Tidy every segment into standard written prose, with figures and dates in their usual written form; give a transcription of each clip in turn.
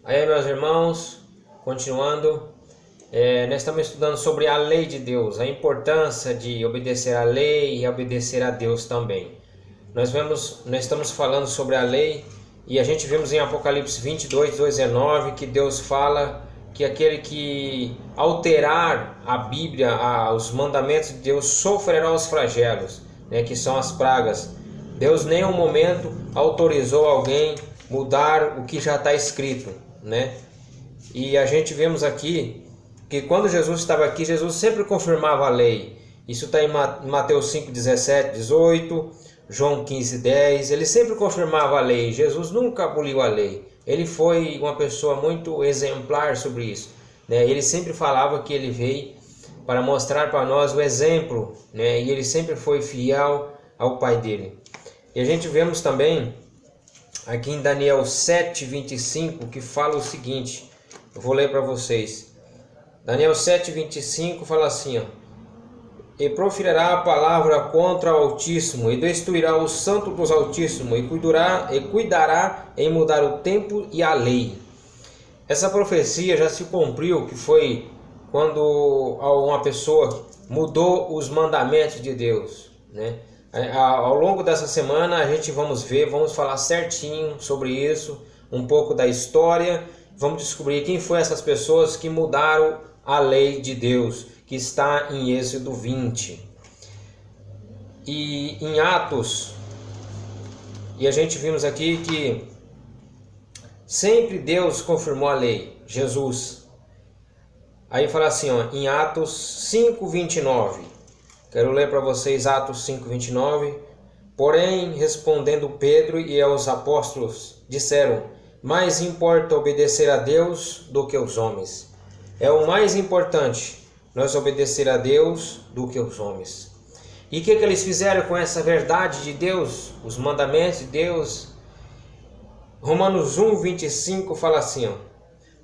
Aí, meus irmãos, continuando, nós estamos estudando sobre a lei de Deus, a importância de obedecer à lei e obedecer a Deus também. Nós estamos falando sobre a lei e a gente vimos em Apocalipse 22, 19 que Deus fala que aquele que alterar a Bíblia, os mandamentos de Deus, sofrerá os flagelos, que são as pragas. Deus em nenhum momento autorizou alguém mudar o que já está escrito, E a gente vemos aqui que quando Jesus estava aqui, Jesus sempre confirmava a lei. Isso está em Mateus 5, 17, 18, João 15, 10. Ele sempre confirmava a lei. Jesus nunca aboliu a lei. Ele foi uma pessoa muito exemplar sobre isso. Ele sempre falava que ele veio para mostrar para nós o exemplo, E ele sempre foi fiel ao Pai dele. E a gente vemos também aqui em Daniel 7, 25, que fala o seguinte. Eu vou ler para vocês. Daniel 7, 25 fala assim, E proferirá a palavra contra o Altíssimo, e destruirá o santo dos Altíssimos, e cuidará em mudar o tempo e a lei. Essa profecia já se cumpriu, que foi quando uma pessoa mudou os mandamentos de Deus, Ao longo dessa semana a gente vamos falar certinho sobre isso, um pouco da história, vamos descobrir quem foram essas pessoas que mudaram a lei de Deus, que está em Êxodo 20. E em Atos, e a gente vimos aqui que sempre Deus confirmou a lei, Jesus. Aí fala assim, em Atos 5, 29. Quero ler para vocês Atos 5, 29. Porém, respondendo Pedro e aos apóstolos, disseram, mais importa obedecer a Deus do que os homens. É o mais importante, nós obedecer a Deus do que os homens. E o que eles fizeram com essa verdade de Deus, os mandamentos de Deus? Romanos 1, 25 fala assim,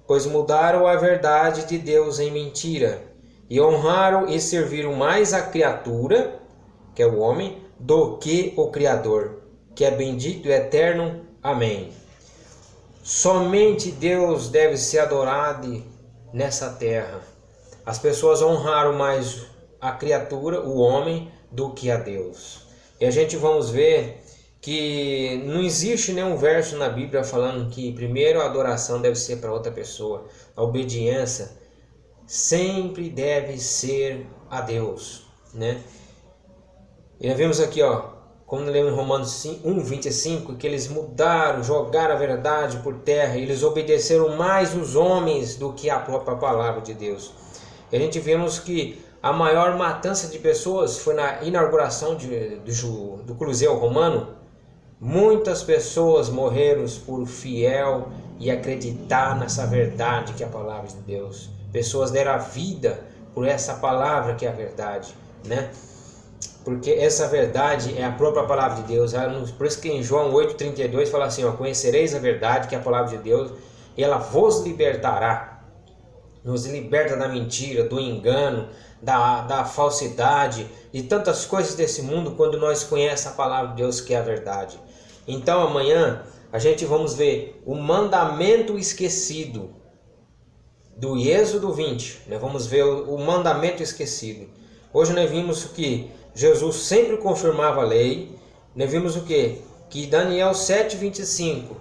pois mudaram a verdade de Deus em mentira, e honraram e serviram mais a criatura, que é o homem, do que o Criador, que é bendito e eterno. Amém. Somente Deus deve ser adorado nessa terra. As pessoas honraram mais a criatura, o homem, do que a Deus. E a gente vamos ver que não existe nenhum verso na Bíblia falando que primeiro a adoração deve ser para outra pessoa. A obediência sempre deve ser a Deus, E nós vemos aqui, como lemos em Romanos 1, 25, que eles mudaram, jogaram a verdade por terra, e eles obedeceram mais os homens do que a própria palavra de Deus. E a gente vemos que a maior matança de pessoas foi na inauguração do Coliseu Romano. Muitas pessoas morreram por fiel e acreditar nessa verdade que é a palavra de Deus. Pessoas deram a vida por essa palavra que é a verdade, Porque essa verdade é a própria palavra de Deus. Por isso que em João 8,32 fala assim, conhecereis a verdade que é a palavra de Deus, e ela vos libertará. Nos liberta da mentira, do engano, da falsidade, de tantas coisas desse mundo, quando nós conhecemos a palavra de Deus que é a verdade. Então amanhã a gente vamos ver o mandamento esquecido do Êxodo 20. Nós vamos ver o mandamento esquecido. Hoje nós vimos que Jesus sempre confirmava a lei. Nós vimos o quê? Que Daniel 7, 25,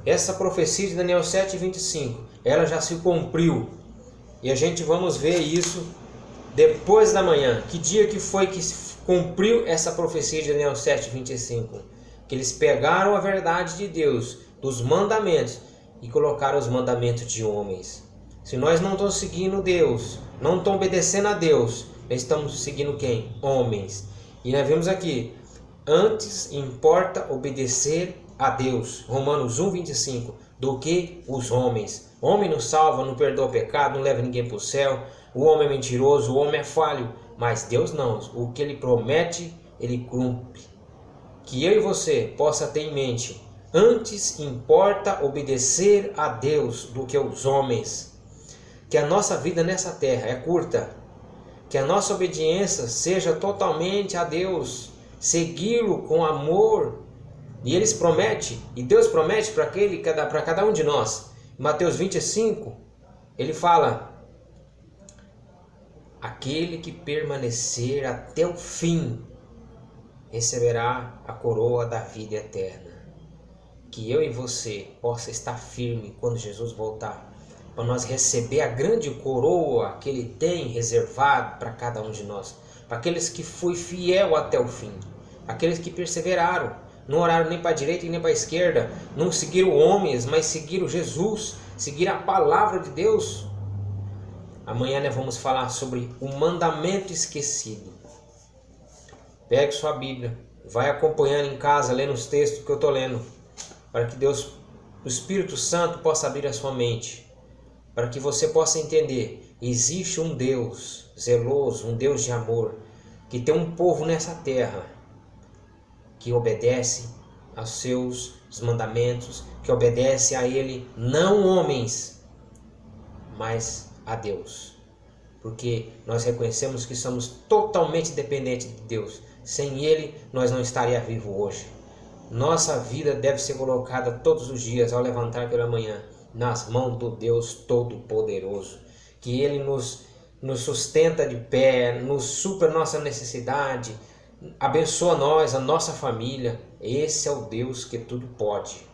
essa profecia de Daniel 7, 25, ela já se cumpriu. E a gente vamos ver isso depois da manhã. Que dia que foi que se cumpriu essa profecia de Daniel 7, 25? Que eles pegaram a verdade de Deus, dos mandamentos, e colocaram os mandamentos de homens. Se nós não estamos seguindo Deus, não estamos obedecendo a Deus, nós estamos seguindo quem? Homens. E nós vemos aqui, antes importa obedecer a Deus, Romanos 1, 25, do que os homens. O homem não salva, não perdoa o pecado, não leva ninguém para o céu. O homem é mentiroso, o homem é falho, mas Deus não. O que Ele promete, Ele cumpre. Que eu e você possa ter em mente, antes importa obedecer a Deus do que os homens. Que a nossa vida nessa terra é curta, que a nossa obediência seja totalmente a Deus, segui-lo com amor. E eles prometem, e Deus promete para cada um de nós, Em Mateus 25, ele fala: aquele que permanecer até o fim receberá a coroa da vida eterna. Que eu e você possa estar firme quando Jesus voltar, para nós receber a grande coroa que Ele tem reservado para cada um de nós, para aqueles que foi fiel até o fim, aqueles que perseveraram, não oraram nem para a direita nem para a esquerda, não seguiram homens, mas seguiram Jesus, seguiram a palavra de Deus. Amanhã nós vamos falar sobre o mandamento esquecido. Pegue sua Bíblia, vai acompanhando em casa, lendo os textos que eu estou lendo, para que Deus, o Espírito Santo, possa abrir a sua mente, para que você possa entender: existe um Deus zeloso, um Deus de amor, que tem um povo nessa terra que obedece aos seus mandamentos, que obedece a Ele, não homens, mas a Deus. Porque nós reconhecemos que somos totalmente dependentes de Deus. Sem Ele, nós não estaríamos vivos hoje. Nossa vida deve ser colocada todos os dias, ao levantar pela manhã, nas mãos do Deus Todo-Poderoso. Que Ele nos sustenta de pé, nos supra a nossa necessidade, abençoa nós, a nossa família. Esse é o Deus que tudo pode.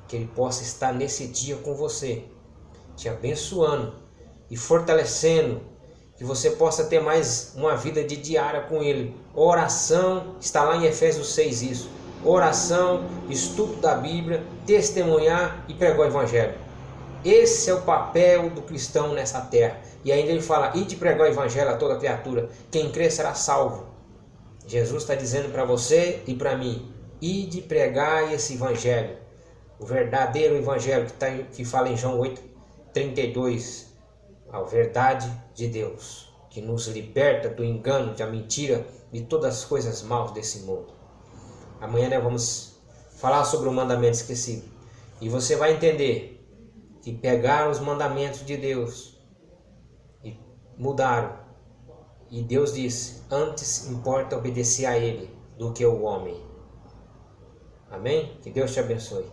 Que Ele possa estar nesse dia com você, te abençoando e fortalecendo, que você possa ter mais uma vida de diária com Ele. Oração, está lá em Efésios 6 isso. Oração, estudo da Bíblia, testemunhar e pregar o Evangelho. Esse é o papel do cristão nessa terra. E ainda ele fala: ide pregar o Evangelho a toda criatura, quem crer será salvo. Jesus está dizendo para você e para mim: ide pregar esse Evangelho, o verdadeiro Evangelho que fala em João 8:32, a verdade de Deus, que nos liberta do engano, da mentira, de todas as coisas maus desse mundo. Amanhã nós vamos falar sobre o mandamento esquecido. E você vai entender que pegaram os mandamentos de Deus e mudaram. E Deus disse: antes importa obedecer a Ele do que o homem. Amém? Que Deus te abençoe.